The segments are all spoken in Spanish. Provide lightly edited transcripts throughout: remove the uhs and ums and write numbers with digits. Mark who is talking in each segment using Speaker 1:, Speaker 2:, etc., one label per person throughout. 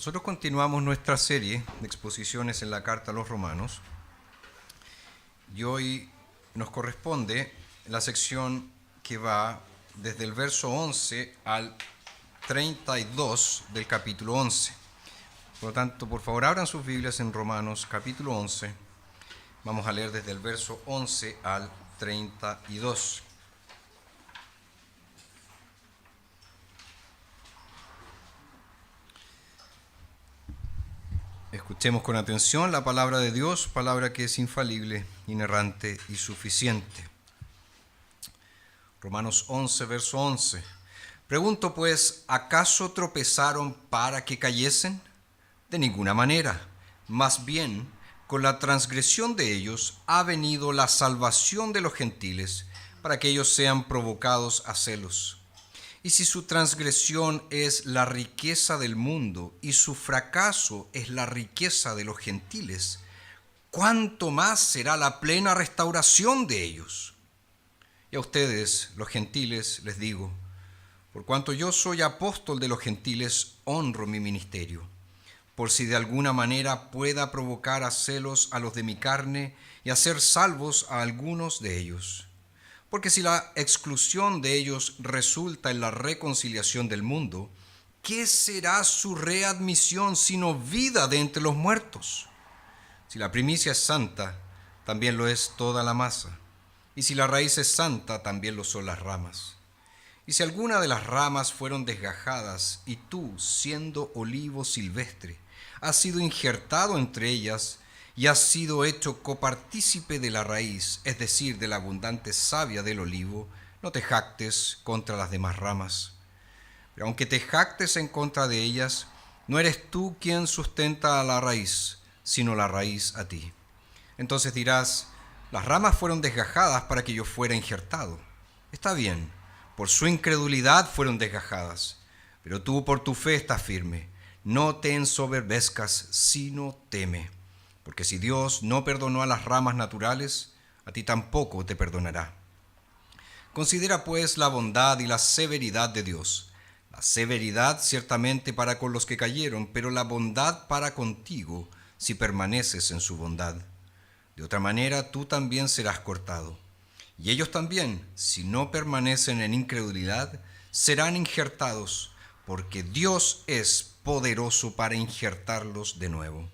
Speaker 1: Nosotros continuamos nuestra serie de exposiciones en la Carta a los Romanos y hoy nos corresponde la sección que va desde el verso 11 al 32 del capítulo 11. Por lo tanto, por favor, abran sus Biblias en Romanos capítulo 11. Vamos a leer desde el verso 11 al 32. Escuchemos con atención la palabra de Dios, palabra que es infalible, inerrante y suficiente. Romanos 11, verso 11. Pregunto pues, ¿acaso tropezaron para que cayesen? De ninguna manera. Más bien, con la transgresión de ellos ha venido la salvación de los gentiles, para que ellos sean provocados a celos. Y si su transgresión es la riqueza del mundo y su fracaso es la riqueza de los gentiles, ¿cuánto más será la plena restauración de ellos? Y a ustedes, los gentiles, les digo, por cuanto yo soy apóstol de los gentiles, honro mi ministerio, por si de alguna manera pueda provocar a celos a los de mi carne y hacer salvos a algunos de ellos. Porque si la exclusión de ellos resulta en la reconciliación del mundo, ¿qué será su readmisión sino vida de entre los muertos? Si la primicia es santa, también lo es toda la masa. Y si la raíz es santa, también lo son las ramas. Y si alguna de las ramas fueron desgajadas, y tú, siendo olivo silvestre, has sido injertado entre ellas, y has sido hecho copartícipe de la raíz, es decir, de la abundante savia del olivo, no te jactes contra las demás ramas. Pero aunque te jactes en contra de ellas, no eres tú quien sustenta a la raíz, sino la raíz a ti. Entonces dirás, las ramas fueron desgajadas para que yo fuera injertado. Está bien, por su incredulidad fueron desgajadas, pero tú por tu fe estás firme. No te ensoberbezcas, sino teme. Porque si Dios no perdonó a las ramas naturales, a ti tampoco te perdonará. Considera pues la bondad y la severidad de Dios. La severidad ciertamente para con los que cayeron, pero la bondad para contigo si permaneces en su bondad. De otra manera tú también serás cortado. Y ellos también, si no permanecen en incredulidad, serán injertados, porque Dios es poderoso para injertarlos de nuevo.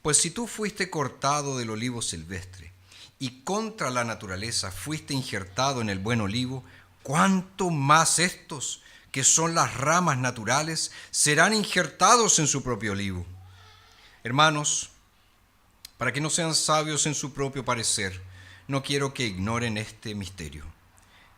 Speaker 1: Pues si tú fuiste cortado del olivo silvestre y contra la naturaleza fuiste injertado en el buen olivo, ¿cuánto más estos, que son las ramas naturales, serán injertados en su propio olivo? Hermanos, para que no sean sabios en su propio parecer, no quiero que ignoren este misterio,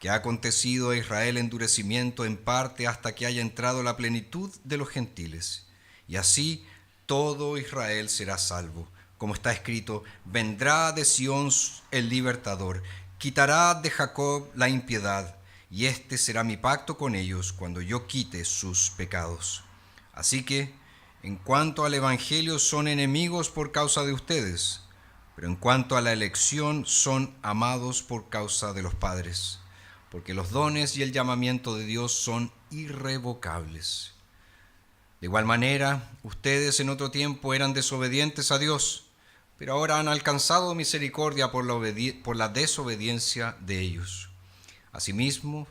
Speaker 1: que ha acontecido a Israel endurecimiento en parte hasta que haya entrado la plenitud de los gentiles, y así todo Israel será salvo. Como está escrito, vendrá de Sión el libertador, quitará de Jacob la impiedad, y este será mi pacto con ellos cuando yo quite sus pecados. Así que, en cuanto al evangelio, son enemigos por causa de ustedes, pero en cuanto a la elección, son amados por causa de los padres, porque los dones y el llamamiento de Dios son irrevocables. De igual manera, ustedes en otro tiempo eran desobedientes a Dios, pero ahora han alcanzado misericordia por la desobediencia de ellos. Asimismo,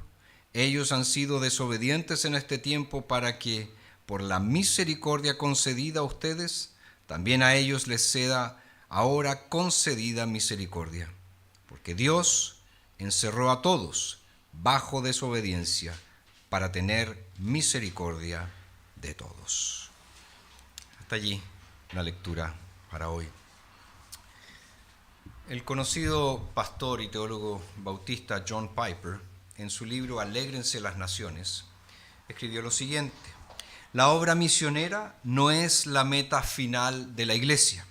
Speaker 1: ellos han sido desobedientes en este tiempo para que, por la misericordia concedida a ustedes, también a ellos les sea ahora concedida misericordia. Porque Dios encerró a todos bajo desobediencia para tener misericordia de todos. Hasta allí la lectura para hoy. El conocido pastor y teólogo bautista John Piper, en su libro Alégrense las Naciones, escribió lo siguiente: la obra misionera no es la meta final de la iglesia,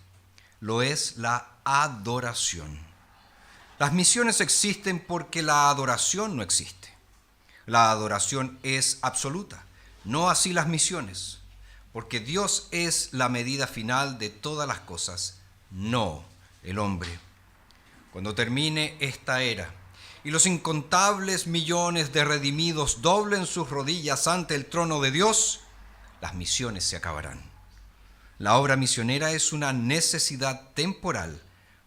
Speaker 1: lo es la adoración. Las misiones existen porque la adoración no existe. La adoración es absoluta. No así las misiones, porque Dios es la medida final de todas las cosas, no el hombre. Cuando termine esta era y los incontables millones de redimidos doblen sus rodillas ante el trono de Dios, las misiones se acabarán. La obra misionera es una necesidad temporal,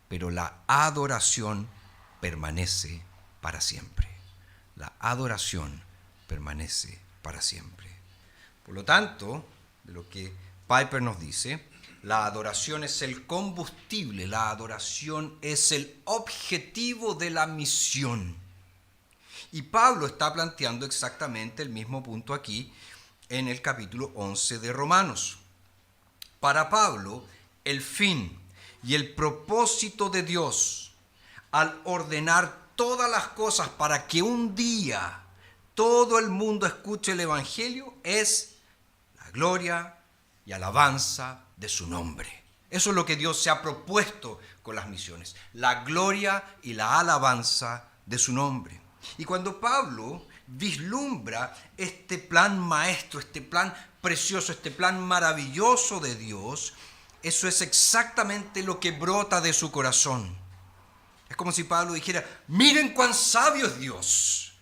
Speaker 1: pero la adoración permanece para siempre. La adoración permanece para siempre. Por lo tanto, de lo que Piper nos dice, la adoración es el combustible, la adoración es el objetivo de la misión. Y Pablo está planteando exactamente el mismo punto aquí en el capítulo 11 de Romanos. Para Pablo, el fin y el propósito de Dios al ordenar todas las cosas para que un día todo el mundo escuche el Evangelio es la gloria y alabanza de su nombre. Eso es lo que Dios se ha propuesto con las misiones, la gloria y la alabanza de su nombre. Y cuando Pablo vislumbra este plan maestro, este plan precioso, este plan maravilloso de Dios, eso es exactamente lo que brota de su corazón. Es como si Pablo dijera, miren cuán sabio es Dios.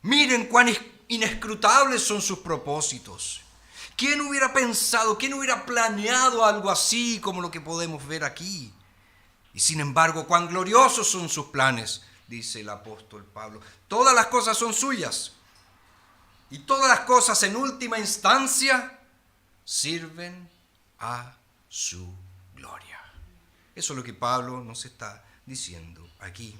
Speaker 1: Miren cuán inescrutables son sus propósitos. ¿Quién hubiera pensado, quién hubiera planeado algo así como lo que podemos ver aquí? Y sin embargo, cuán gloriosos son sus planes, dice el apóstol Pablo. Todas las cosas son suyas. Y todas las cosas en última instancia sirven a su gloria. Eso es lo que Pablo nos está diciendo aquí.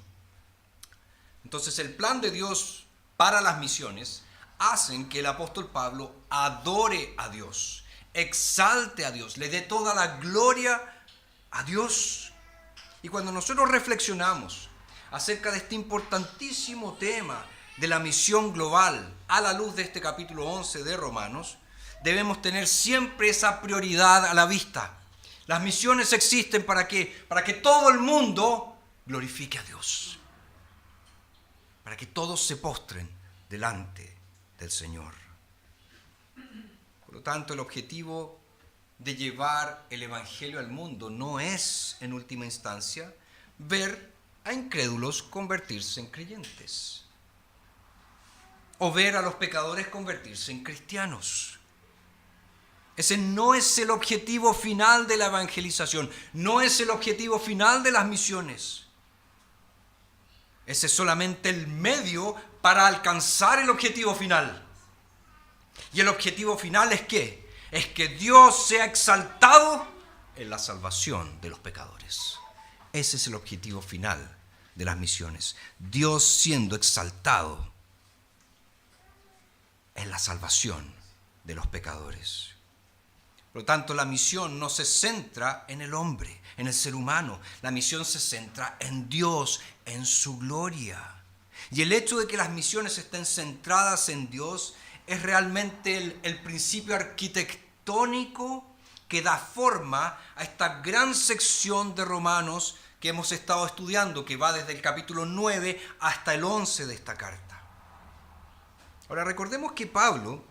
Speaker 1: Entonces el plan de Dios para las misiones hacen que el apóstol Pablo adore a Dios, exalte a Dios, le dé toda la gloria a Dios. Y cuando nosotros reflexionamos acerca de este importantísimo tema de la misión global a la luz de este capítulo 11 de Romanos, debemos tener siempre esa prioridad a la vista. Las misiones existen ¿para qué? Para que todo el mundo glorifique a Dios. Para que todos se postren delante del Señor. Por lo tanto, el objetivo de llevar el Evangelio al mundo no es, en última instancia, ver a incrédulos convertirse en creyentes o ver a los pecadores convertirse en cristianos. Ese no es el objetivo final de la evangelización, no es el objetivo final de las misiones. Ese es solamente el medio para alcanzar el objetivo final. ¿Y el objetivo final es qué? Es que Dios sea exaltado en la salvación de los pecadores. Ese es el objetivo final de las misiones. Dios siendo exaltado en la salvación de los pecadores. Por lo tanto, la misión no se centra en el hombre, en el ser humano. La misión se centra en Dios, en su gloria. Y el hecho de que las misiones estén centradas en Dios es realmente el principio arquitectónico que da forma a esta gran sección de Romanos que hemos estado estudiando, que va desde el capítulo 9 hasta el 11 de esta carta. Ahora recordemos que Pablo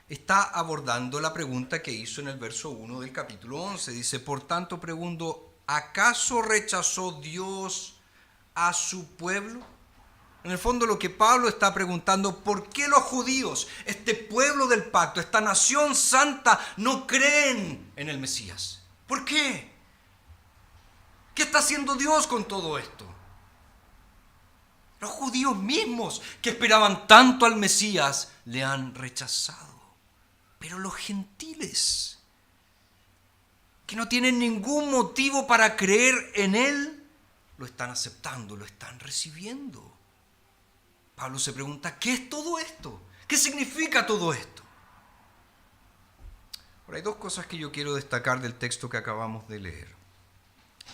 Speaker 1: está abordando la pregunta que hizo en el verso 1 del capítulo 11. Dice, por tanto pregunto, ¿acaso rechazó Dios a su pueblo? En el fondo lo que Pablo está preguntando, ¿por qué los judíos, este pueblo del pacto, esta nación santa, no creen en el Mesías? ¿Por qué? ¿Qué está haciendo Dios con todo esto? Los judíos mismos que esperaban tanto al Mesías le han rechazado. Pero los gentiles, que no tienen ningún motivo para creer en Él, lo están aceptando, lo están recibiendo. Pablo se pregunta, ¿qué es todo esto? ¿Qué significa todo esto? Ahora, hay dos cosas que yo quiero destacar del texto que acabamos de leer.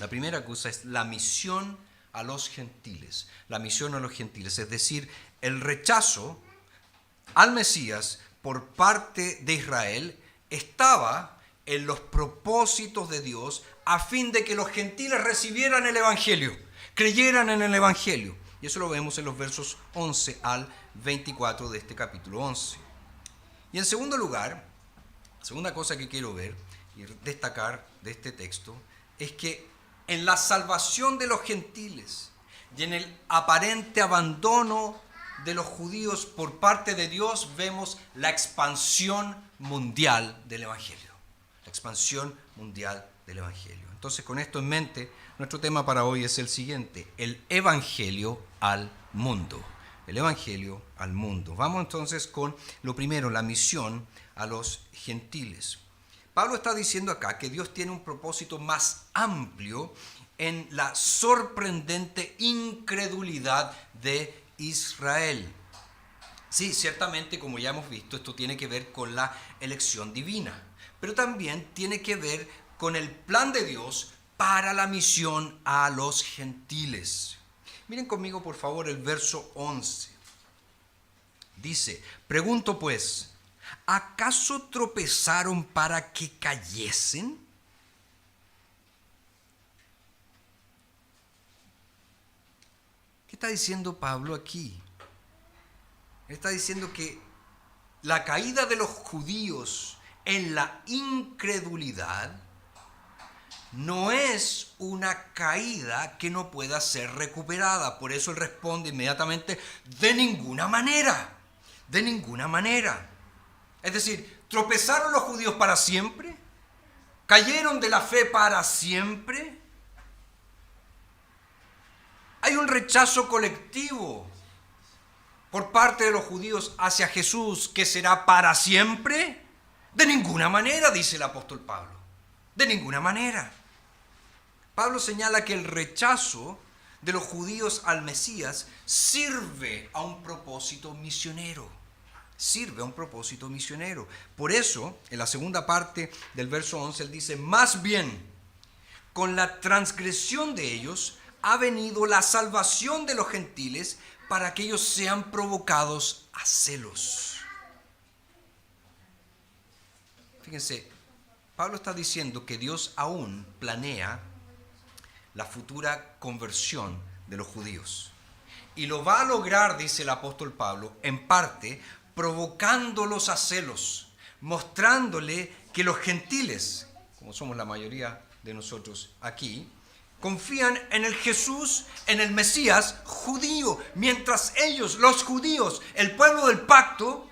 Speaker 1: La primera cosa es la misión a los gentiles. La misión a los gentiles, es decir, el rechazo al Mesías por parte de Israel estaba en los propósitos de Dios a fin de que los gentiles recibieran el Evangelio, creyeran en el Evangelio. Y eso lo vemos en los versos 11 al 24 de este capítulo 11. Y en segundo lugar, la segunda cosa que quiero ver y destacar de este texto es que en la salvación de los gentiles y en el aparente abandono de los judíos por parte de Dios, vemos la expansión mundial del Evangelio. La expansión mundial del Evangelio. Entonces, con esto en mente, nuestro tema para hoy es el siguiente: el Evangelio al mundo. El Evangelio al mundo. Vamos entonces con lo primero, la misión a los gentiles. Pablo está diciendo acá que Dios tiene un propósito más amplio en la sorprendente incredulidad de Israel. Sí, ciertamente, como ya hemos visto, esto tiene que ver con la elección divina, pero también tiene que ver con el plan de Dios para la misión a los gentiles. Miren conmigo, por favor, el verso 11. Dice: pregunto pues, ¿acaso tropezaron para que cayesen? ¿Qué está diciendo Pablo aquí? Está diciendo que la caída de los judíos en la incredulidad no es una caída que no pueda ser recuperada. Por eso él responde inmediatamente: de ninguna manera, de ninguna manera. Es decir, ¿tropezaron los judíos para siempre? ¿Cayeron de la fe para siempre? Hay un rechazo colectivo por parte de los judíos hacia Jesús que será para siempre. De ninguna manera, dice el apóstol Pablo. De ninguna manera. Pablo señala que el rechazo de los judíos al Mesías sirve a un propósito misionero. Sirve a un propósito misionero. Por eso, en la segunda parte del verso 11, él dice: más bien, con la transgresión de ellos ha venido la salvación de los gentiles, para que ellos sean provocados a celos. Fíjense, Pablo está diciendo que Dios aún planea la futura conversión de los judíos. Y lo va a lograr, dice el apóstol Pablo, en parte provocándolos a celos, mostrándole que los gentiles, como somos la mayoría de nosotros aquí, confían en el Jesús, en el Mesías judío, mientras ellos, los judíos, el pueblo del pacto,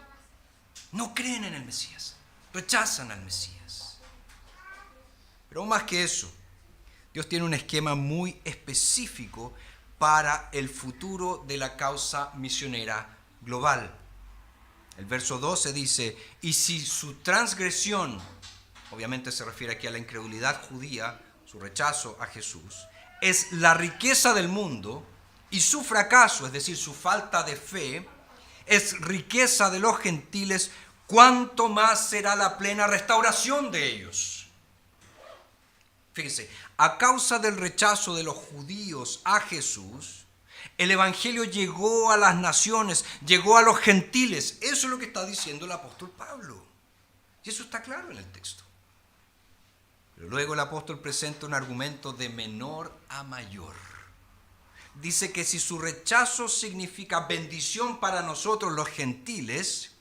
Speaker 1: no creen en el Mesías, rechazan al Mesías. Pero aún más que eso, Dios tiene un esquema muy específico para el futuro de la causa misionera global. El verso 12 dice: y si su transgresión, obviamente se refiere aquí a la incredulidad judía, su rechazo a Jesús, es la riqueza del mundo, y su fracaso, es decir, su falta de fe, es riqueza de los gentiles, ¿cuánto más será la plena restauración de ellos? Fíjense, a causa del rechazo de los judíos a Jesús, el Evangelio llegó a las naciones, llegó a los gentiles. Eso es lo que está diciendo el apóstol Pablo. Y eso está claro en el texto. Pero luego el apóstol presenta un argumento de menor a mayor. Dice que si su rechazo significa bendición para nosotros los gentiles,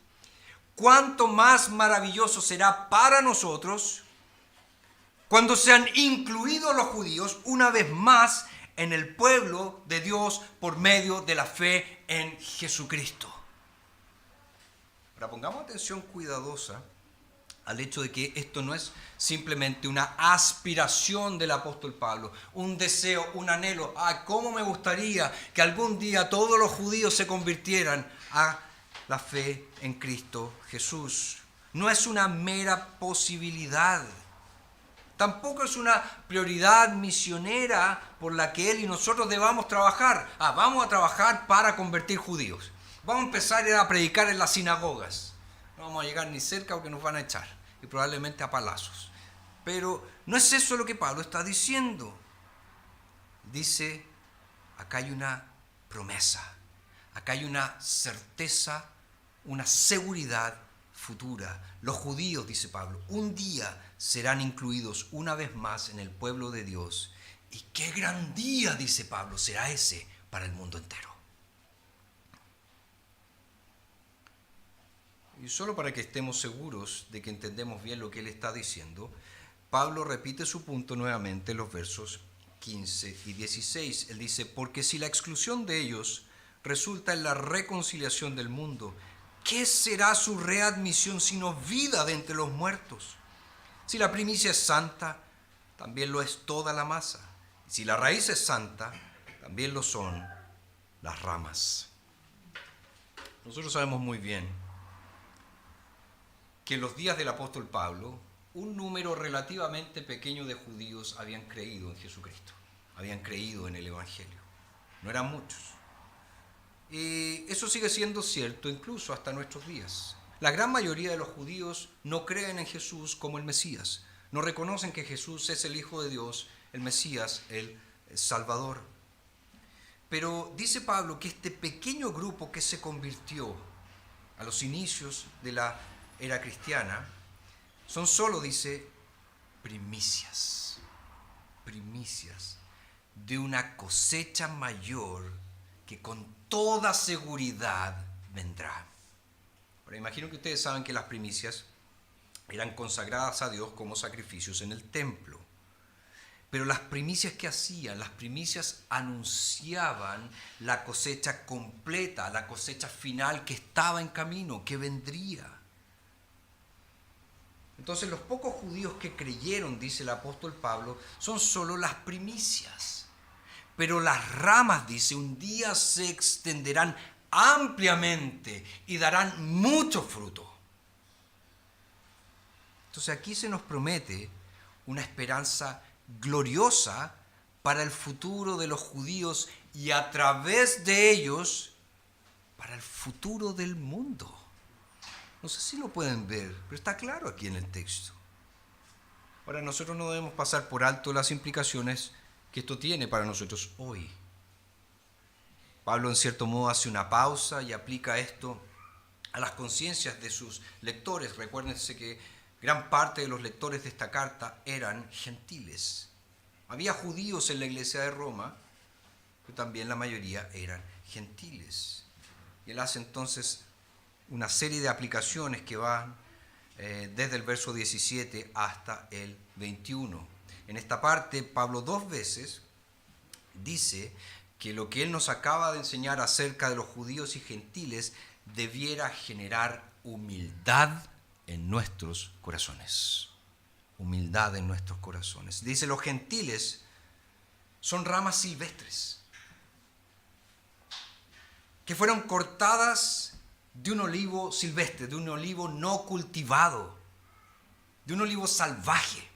Speaker 1: cuánto más maravilloso será para nosotros cuando sean incluidos los judíos una vez más en el pueblo de Dios por medio de la fe en Jesucristo. Ahora pongamos atención cuidadosa al hecho de que esto no es simplemente una aspiración del apóstol Pablo, un deseo, un anhelo. ¿Cómo me gustaría que algún día todos los judíos se convirtieran a la fe en Cristo Jesús? No es una mera posibilidad. Tampoco es una prioridad misionera por la que él y nosotros debamos trabajar. Vamos a trabajar para convertir judíos. Vamos a empezar a predicar en las sinagogas. No vamos a llegar ni cerca porque nos van a echar, y probablemente a palazos. Pero no es eso lo que Pablo está diciendo. Dice, acá hay una promesa, acá hay una certeza, una seguridad futura. Los judíos, dice Pablo, un día serán incluidos una vez más en el pueblo de Dios. Y qué gran día, dice Pablo, será ese para el mundo entero. Y solo para que estemos seguros de que entendemos bien lo que él está diciendo, Pablo repite su punto nuevamente en los versos 15 y 16. Él dice: porque si la exclusión de ellos resulta en la reconciliación del mundo, ¿qué será su readmisión sino vida de entre los muertos? Si la primicia es santa, también lo es toda la masa. Y si la raíz es santa, también lo son las ramas. Nosotros sabemos muy bien que en los días del apóstol Pablo, un número relativamente pequeño de judíos habían creído en Jesucristo, habían creído en el Evangelio. No eran muchos. Y eso sigue siendo cierto incluso hasta nuestros días. La gran mayoría de los judíos no creen en Jesús como el Mesías, no reconocen que Jesús es el Hijo de Dios, el Mesías, el Salvador. Pero dice Pablo que este pequeño grupo que se convirtió a los inicios de la era cristiana son solo, dice, primicias de una cosecha mayor que con toda seguridad vendrá. Ahora, imagino que ustedes saben que las primicias eran consagradas a Dios como sacrificios en el templo. Pero las primicias que hacían, las primicias anunciaban la cosecha completa, la cosecha final que estaba en camino, que vendría. Entonces los pocos judíos que creyeron, dice el apóstol Pablo, son solo las primicias. Pero las ramas, dice, un día se extenderán ampliamente y darán mucho fruto. Entonces aquí se nos promete una esperanza gloriosa para el futuro de los judíos y a través de ellos para el futuro del mundo. No sé si lo pueden ver, pero está claro aquí en el texto. Ahora, nosotros no debemos pasar por alto las implicaciones que esto tiene para nosotros hoy. Pablo, en cierto modo, hace una pausa y aplica esto a las conciencias de sus lectores. Recuérdense que gran parte de los lectores de esta carta eran gentiles. Había judíos en la iglesia de Roma, pero también la mayoría eran gentiles. Y él hace entonces una serie de aplicaciones que van desde el verso 17 hasta el 21. En esta parte, Pablo 2 veces dice que lo que él nos acaba de enseñar acerca de los judíos y gentiles debiera generar humildad en nuestros corazones. Humildad en nuestros corazones. Dice, los gentiles son ramas silvestres que fueron cortadas de un olivo silvestre, de un olivo no cultivado, de un olivo salvaje.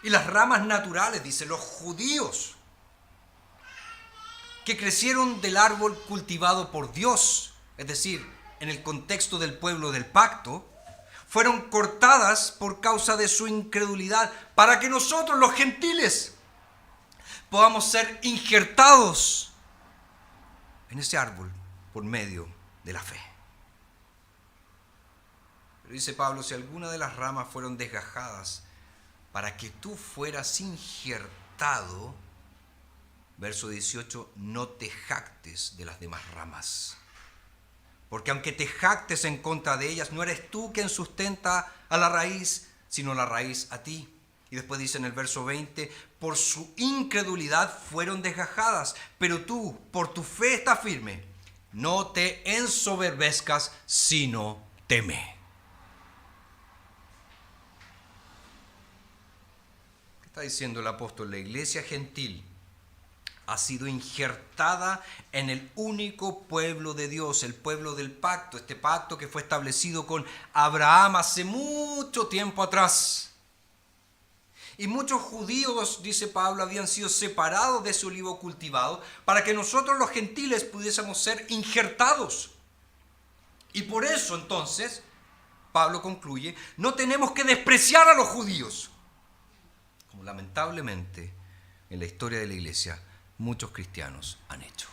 Speaker 1: Y las ramas naturales, dice, los judíos que crecieron del árbol cultivado por Dios, es decir, en el contexto del pueblo del pacto, fueron cortadas por causa de su incredulidad, para que nosotros, los gentiles, podamos ser injertados en ese árbol por medio de la fe. Pero dice Pablo, si alguna de las ramas fueron desgajadas para que tú fueras injertado, verso 18, no te jactes de las demás ramas. Porque aunque te jactes en contra de ellas, no eres tú quien sustenta a la raíz, sino la raíz a ti. Y después dice en el verso 20, por su incredulidad fueron desgajadas, pero tú, por tu fe estás firme. No te ensoberbezcas, sino teme. ¿Qué está diciendo el apóstol? La iglesia gentil ha sido injertada en el único pueblo de Dios, el pueblo del pacto, este pacto que fue establecido con Abraham hace mucho tiempo atrás. Y muchos judíos, dice Pablo, habían sido separados de ese olivo cultivado para que nosotros los gentiles pudiésemos ser injertados. Y por eso entonces, Pablo concluye, no tenemos que despreciar a los judíos, como lamentablemente en la historia de la iglesia muchos cristianos han hecho.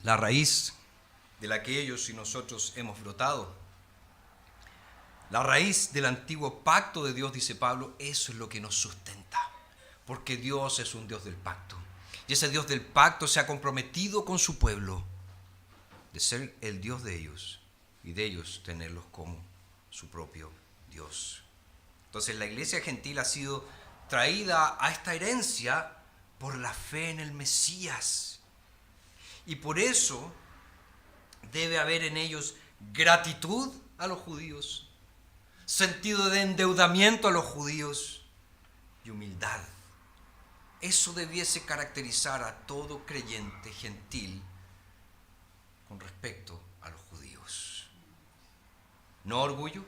Speaker 1: La raíz de la que ellos y nosotros hemos brotado, la raíz del antiguo pacto de Dios, dice Pablo, eso es lo que nos sustenta, porque Dios es un Dios del pacto. Y ese Dios del pacto se ha comprometido con su pueblo de ser el Dios de ellos y de ellos tenerlos como su propio Dios. Entonces la iglesia gentil ha sido traída a esta herencia por la fe en el Mesías. Y por eso debe haber en ellos gratitud a los judíos, sentido de endeudamiento a los judíos y humildad. Eso debiese caracterizar a todo creyente gentil con respecto a los judíos. No orgullo,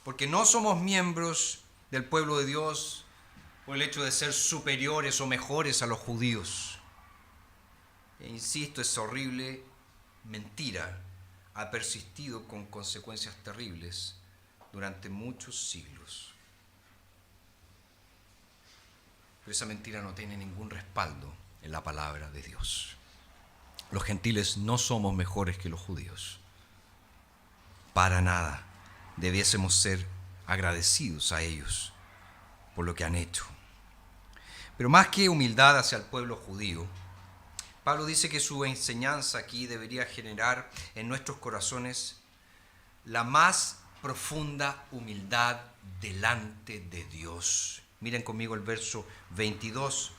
Speaker 1: porque no somos miembros del pueblo de Dios por el hecho de ser superiores o mejores a los judíos. E insisto, es horrible mentira, ha persistido con consecuencias terribles durante muchos siglos. Pero esa mentira no tiene ningún respaldo en la palabra de Dios. Los gentiles no somos mejores que los judíos. Para nada. Debiésemos ser agradecidos a ellos por lo que han hecho. Pero más que humildad hacia el pueblo judío, Pablo dice que su enseñanza aquí debería generar en nuestros corazones la más profunda humildad delante de Dios. Miren conmigo el verso 22.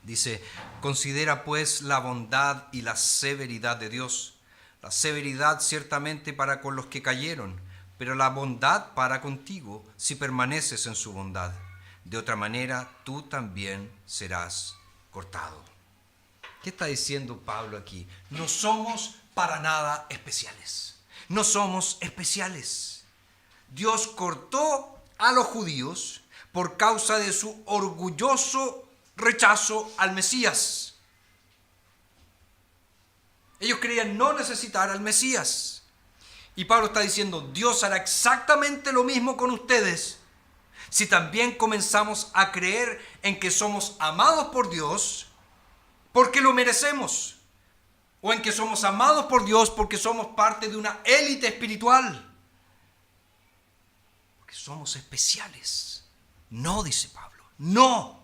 Speaker 1: Dice, considera pues la bondad y la severidad de Dios. La severidad ciertamente para con los que cayeron, pero la bondad para contigo si permaneces en su bondad. De otra manera, tú también serás cortado. ¿Qué está diciendo Pablo aquí? No somos para nada especiales. No somos especiales. Dios cortó a los judíos por causa de su orgulloso rechazo al Mesías. Ellos creían no necesitar al Mesías. Y Pablo está diciendo, Dios hará exactamente lo mismo con ustedes si también comenzamos a creer en que somos amados por Dios porque lo merecemos, o en que somos amados por Dios porque somos parte de una élite espiritual, porque somos especiales. No, dice Pablo, no.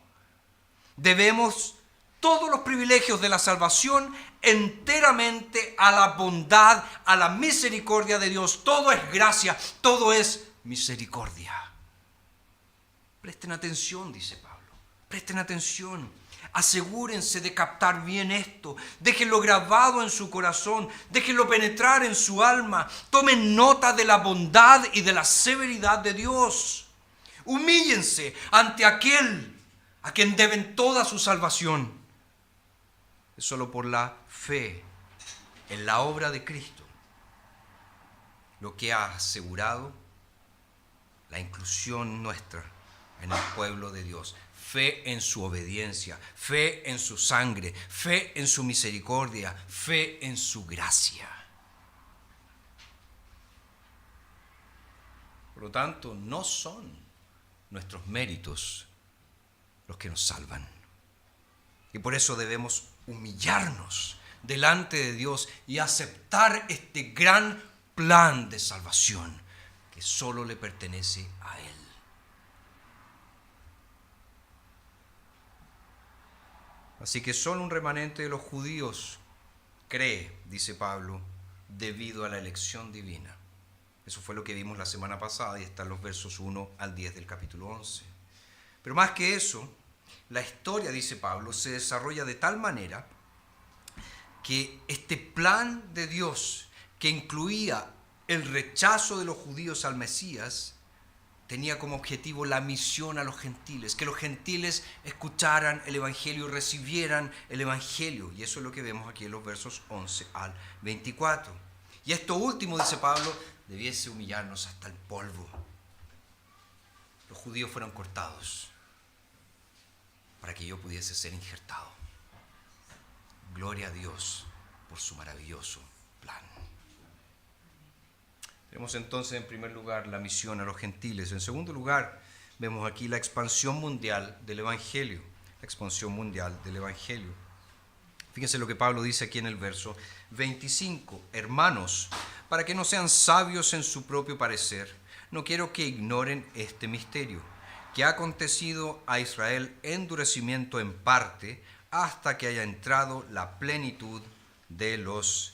Speaker 1: Debemos todos los privilegios de la salvación enteramente a la bondad, a la misericordia de Dios. Todo es gracia, todo es misericordia. Presten atención, dice Pablo, presten atención. Asegúrense de captar bien esto, déjenlo grabado en su corazón, déjenlo penetrar en su alma, tomen nota de la bondad y de la severidad de Dios. Humíllense ante aquel a quien deben toda su salvación. Es solo por la fe en la obra de Cristo lo que ha asegurado la inclusión nuestra en el pueblo de Dios. Fe en su obediencia, fe en su sangre, fe en su misericordia, fe en su gracia. Por lo tanto, no son nuestros méritos los que nos salvan. Y por eso debemos humillarnos delante de Dios y aceptar este gran plan de salvación que solo le pertenece a Él. Así que solo un remanente de los judíos cree, dice Pablo, debido a la elección divina. Eso fue lo que vimos la semana pasada y está en los versos 1 al 10 del capítulo 11. Pero más que eso, la historia, dice Pablo, se desarrolla de tal manera que este plan de Dios, que incluía el rechazo de los judíos al Mesías, tenía como objetivo la misión a los gentiles, que los gentiles escucharan el Evangelio y recibieran el Evangelio. Y eso es lo que vemos aquí en los versos 11 al 24. Y esto último, dice Pablo, debiese humillarnos hasta el polvo. Los judíos fueron cortados para que yo pudiese ser injertado. Gloria a Dios por su maravilloso plan. Tenemos entonces en primer lugar la misión a los gentiles. En segundo lugar, vemos aquí la expansión mundial del Evangelio. La expansión mundial del Evangelio. Fíjense lo que Pablo dice aquí en el verso 25. Hermanos, para que no sean sabios en su propio parecer, no quiero que ignoren este misterio, que ha acontecido a Israel endurecimiento en parte hasta que haya entrado la plenitud de los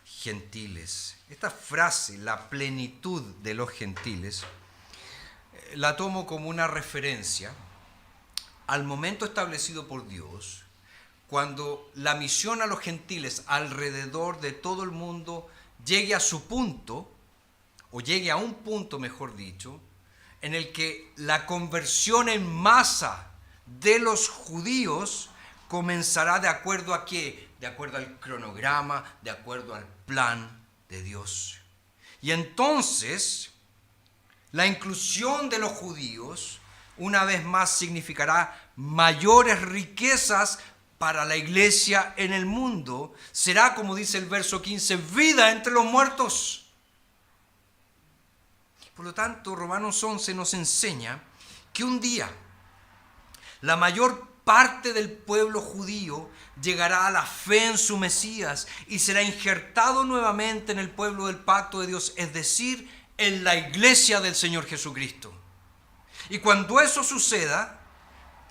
Speaker 1: gentiles. Esta frase, la plenitud de los gentiles, la tomo como una referencia al momento establecido por Dios, cuando la misión a los gentiles alrededor de todo el mundo llegue a su punto, o llegue a un punto, mejor dicho, en el que la conversión en masa de los judíos comenzará de acuerdo a qué, de acuerdo al cronograma, de acuerdo al plan de Dios. Y entonces, la inclusión de los judíos, una vez más, significará mayores riquezas para la iglesia en el mundo. Será, como dice el verso 15, vida entre los muertos. Por lo tanto, Romanos 11 nos enseña que un día la mayor parte del pueblo judío llegará a la fe en su Mesías y será injertado nuevamente en el pueblo del pacto de Dios, es decir, en la iglesia del Señor Jesucristo. Y cuando eso suceda,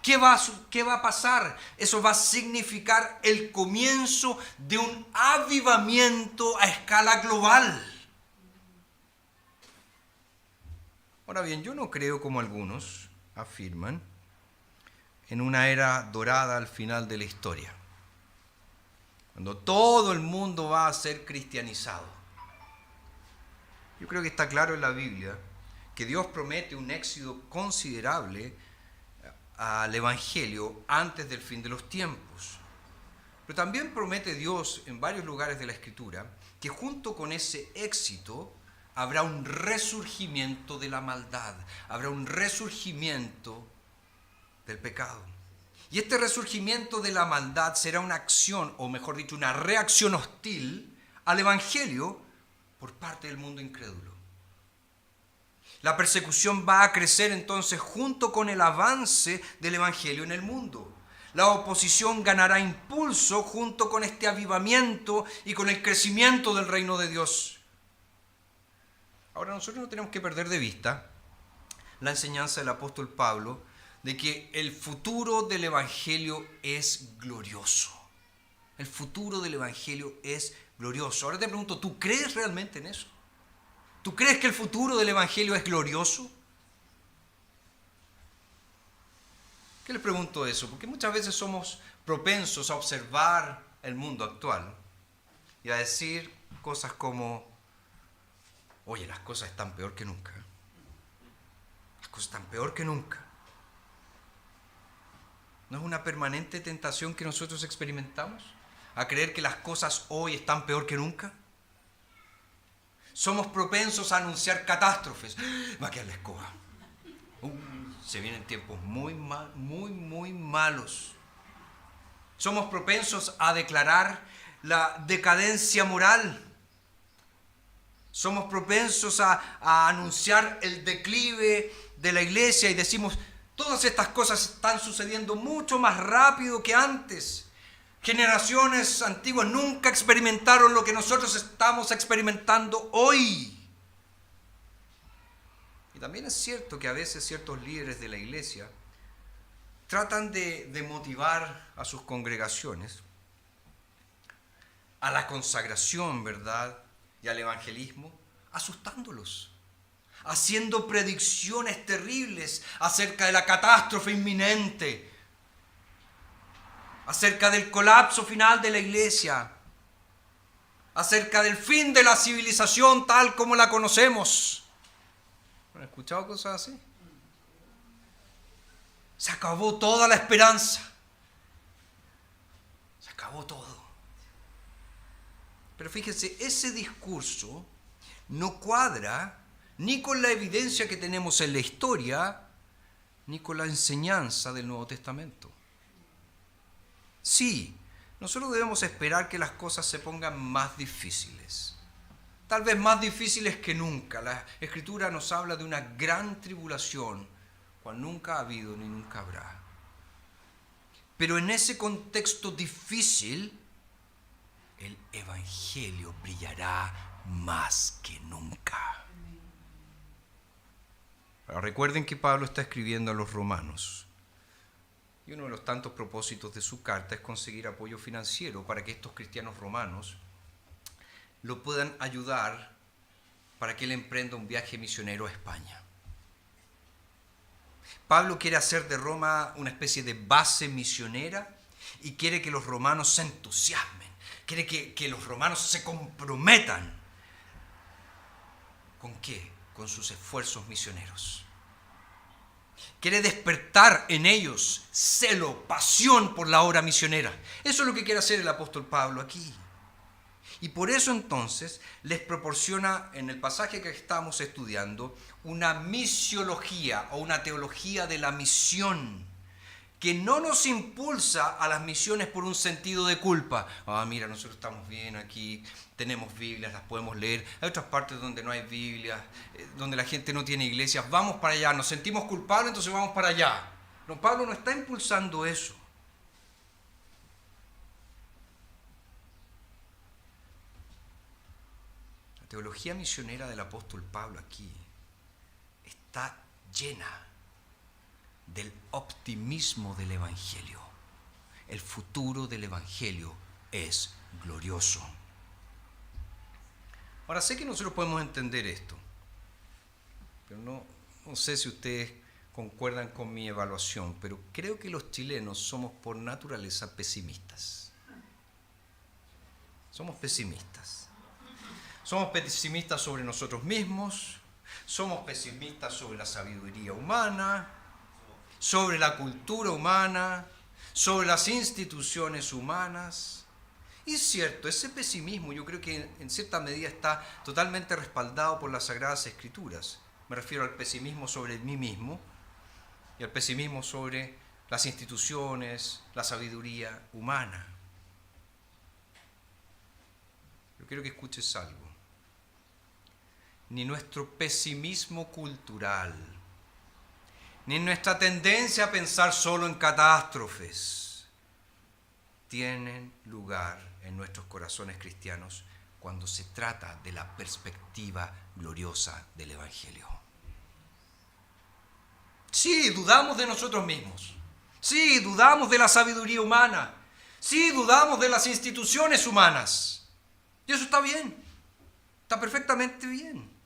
Speaker 1: ¿qué va a pasar? Eso va a significar el comienzo de un avivamiento a escala global. Ahora bien, yo no creo, como algunos afirman, en una era dorada al final de la historia, cuando todo el mundo va a ser cristianizado. Yo creo que está claro en la Biblia que Dios promete un éxito considerable al Evangelio antes del fin de los tiempos. Pero también promete Dios en varios lugares de la Escritura que junto con ese éxito habrá un resurgimiento de la maldad, habrá un resurgimiento del pecado. Y este resurgimiento de la maldad será una acción, o mejor dicho, una reacción hostil al Evangelio por parte del mundo incrédulo. La persecución va a crecer entonces junto con el avance del Evangelio en el mundo. La oposición ganará impulso junto con este avivamiento y con el crecimiento del reino de Dios. Ahora, nosotros no tenemos que perder de vista la enseñanza del apóstol Pablo de que el futuro del Evangelio es glorioso. El futuro del Evangelio es glorioso. Ahora te pregunto, ¿tú crees realmente en eso? ¿Tú crees que el futuro del Evangelio es glorioso? ¿Qué les pregunto eso? Porque muchas veces somos propensos a observar el mundo actual y a decir cosas como: oye, las cosas están peor que nunca. Las cosas están peor que nunca. ¿No es una permanente tentación que nosotros experimentamos? ¿A creer que las cosas hoy están peor que nunca? Somos propensos a anunciar catástrofes. Va a quedar la escoba. Se vienen tiempos muy malos. Somos propensos a declarar la decadencia moral. Somos propensos a anunciar el declive de la iglesia y decimos: todas estas cosas están sucediendo mucho más rápido que antes. Generaciones antiguas nunca experimentaron lo que nosotros estamos experimentando hoy. Y también es cierto que a veces ciertos líderes de la iglesia tratan de motivar a sus congregaciones a la consagración, ¿verdad?, y al evangelismo, asustándolos, haciendo predicciones terribles acerca de la catástrofe inminente, acerca del colapso final de la iglesia, acerca del fin de la civilización tal como la conocemos. ¿Han escuchado cosas así? Se acabó toda la esperanza. Se acabó todo. Pero fíjense, ese discurso no cuadra ni con la evidencia que tenemos en la historia, ni con la enseñanza del Nuevo Testamento. Sí, nosotros debemos esperar que las cosas se pongan más difíciles, tal vez más difíciles que nunca. La Escritura nos habla de una gran tribulación, cual nunca ha habido ni nunca habrá. Pero en ese contexto difícil, el Evangelio brillará más que nunca. Ahora, recuerden que Pablo está escribiendo a los romanos. Y uno de los tantos propósitos de su carta es conseguir apoyo financiero para que estos cristianos romanos lo puedan ayudar para que él emprenda un viaje misionero a España. Pablo quiere hacer de Roma una especie de base misionera y quiere que los romanos se entusiasmen, quiere que los romanos se comprometan. ¿Con qué? Con sus esfuerzos misioneros. Quiere despertar en ellos celo, pasión por la obra misionera. Eso es lo que quiere hacer el apóstol Pablo aquí. Y por eso entonces les proporciona en el pasaje que estamos estudiando una misiología o una teología de la misión que no nos impulsa a las misiones por un sentido de culpa. Mira, nosotros estamos bien aquí, tenemos Biblias, las podemos leer. Hay otras partes donde no hay Biblias, donde la gente no tiene iglesias. Vamos para allá, nos sentimos culpables, entonces vamos para allá. No, Pablo no está impulsando eso. La teología misionera del apóstol Pablo aquí está llena del optimismo del Evangelio. El futuro del Evangelio es glorioso. Ahora, sé que nosotros podemos entender esto, pero no sé si ustedes concuerdan con mi evaluación, pero creo que los chilenos somos por naturaleza pesimistas. Somos pesimistas. Somos pesimistas sobre nosotros mismos, somos pesimistas sobre la sabiduría humana, sobre la cultura humana, sobre las instituciones humanas. Y es cierto, ese pesimismo yo creo que en cierta medida está totalmente respaldado por las Sagradas Escrituras. Me refiero al pesimismo sobre mí mismo y al pesimismo sobre las instituciones, la sabiduría humana. Yo quiero que escuches algo. Ni nuestro pesimismo cultural, ni nuestra tendencia a pensar solo en catástrofes, tienen lugar en nuestros corazones cristianos cuando se trata de la perspectiva gloriosa del Evangelio. Sí, dudamos de nosotros mismos. Sí, dudamos de la sabiduría humana. Sí, dudamos de las instituciones humanas. Y eso está bien. Está perfectamente bien.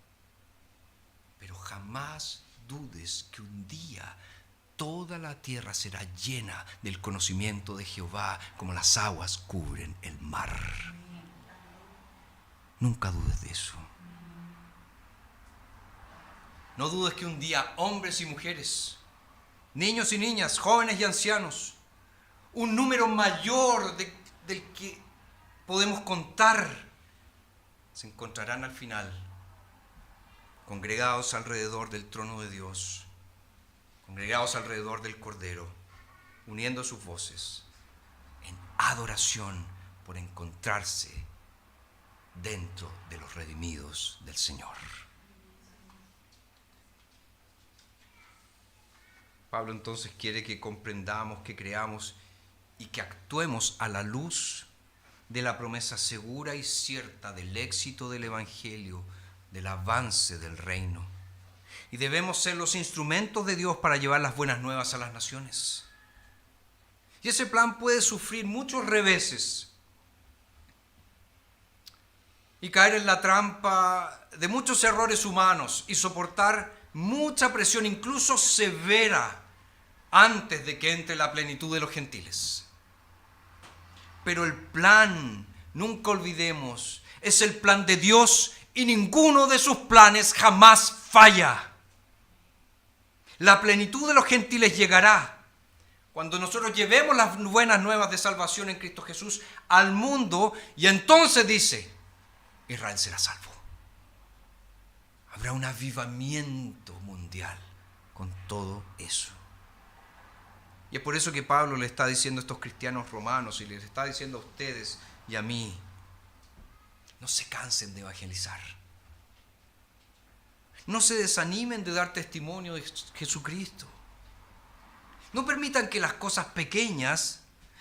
Speaker 1: Pero jamás dudes que un día toda la tierra será llena del conocimiento de Jehová como las aguas cubren el mar. Nunca dudes de eso. No dudes que un día hombres y mujeres, niños y niñas, jóvenes y ancianos, un número mayor del que podemos contar, se encontrarán al final congregados alrededor del trono de Dios, congregados alrededor del Cordero, uniendo sus voces en adoración por encontrarse dentro de los redimidos del Señor. Pablo entonces quiere que comprendamos, que creamos y que actuemos a la luz de la promesa segura y cierta del éxito del Evangelio, del avance del reino. Y debemos ser los instrumentos de Dios para llevar las buenas nuevas a las naciones. Y ese plan puede sufrir muchos reveses y caer en la trampa de muchos errores humanos y soportar mucha presión, incluso severa, antes de que entre la plenitud de los gentiles. Pero el plan, nunca olvidemos, es el plan de Dios y ninguno de sus planes jamás falla. La plenitud de los gentiles llegará cuando nosotros llevemos las buenas nuevas de salvación en Cristo Jesús al mundo, y entonces dice, Israel será salvo. Habrá un avivamiento mundial con todo eso. Y es por eso que Pablo le está diciendo a estos cristianos romanos y les está diciendo a ustedes y a mí, no se cansen de evangelizar. No se desanimen de dar testimonio de Jesucristo. No permitan que las cosas pequeñas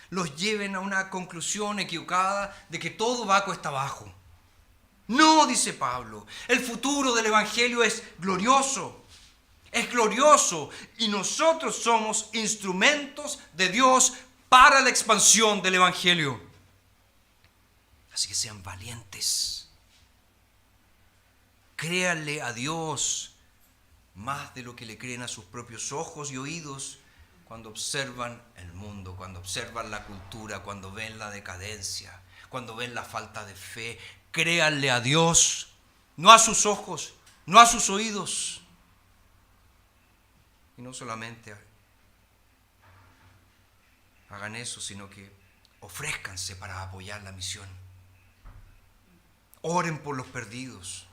Speaker 1: los lleven a una conclusión equivocada de que todo va cuesta abajo. No, dice Pablo, el futuro del Evangelio es glorioso. Es glorioso y nosotros somos instrumentos de Dios para la expansión del Evangelio. Así que sean valientes. Créanle a Dios más de lo que le creen a sus propios ojos y oídos cuando observan el mundo, cuando observan la cultura, cuando ven la decadencia, cuando ven la falta de fe. Créanle a Dios, no a sus ojos, no a sus oídos. Y no solamente hagan eso, sino que ofrézcanse para apoyar la misión. Oren por los perdidos,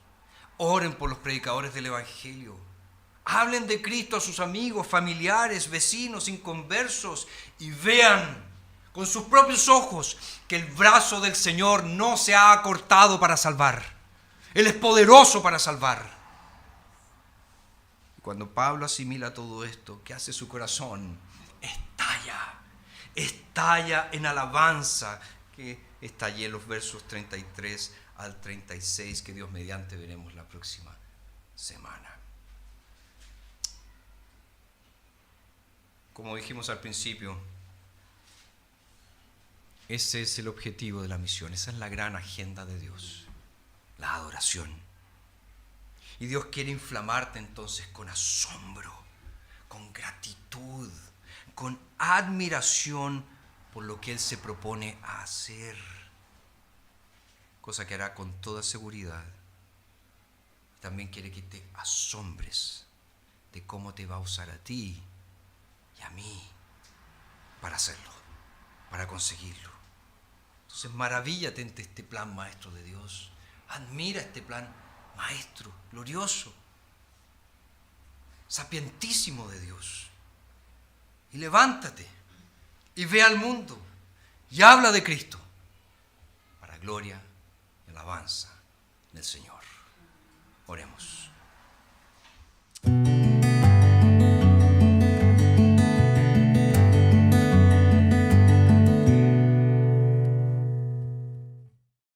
Speaker 1: oren por los predicadores del Evangelio. Hablen de Cristo a sus amigos, familiares, vecinos, inconversos y vean con sus propios ojos que el brazo del Señor no se ha acortado para salvar. Él es poderoso para salvar. Y cuando Pablo asimila todo esto, ¿qué hace su corazón? Estalla en alabanza, que estallé en los versos 33 al 36, que Dios mediante veremos la próxima semana. Como dijimos al principio, ese es el objetivo de la misión, esa es la gran agenda de Dios, la adoración. Y Dios quiere inflamarte entonces con asombro, con gratitud, con admiración por lo que Él se propone a hacer, cosa que hará con toda seguridad. También quiere que te asombres de cómo te va a usar a ti y a mí para hacerlo, para conseguirlo. Entonces maravíllate ante este plan maestro de Dios. Admira este plan maestro, glorioso, sapientísimo de Dios. Y levántate y ve al mundo y habla de Cristo para gloria y alabanza del Señor. Oremos.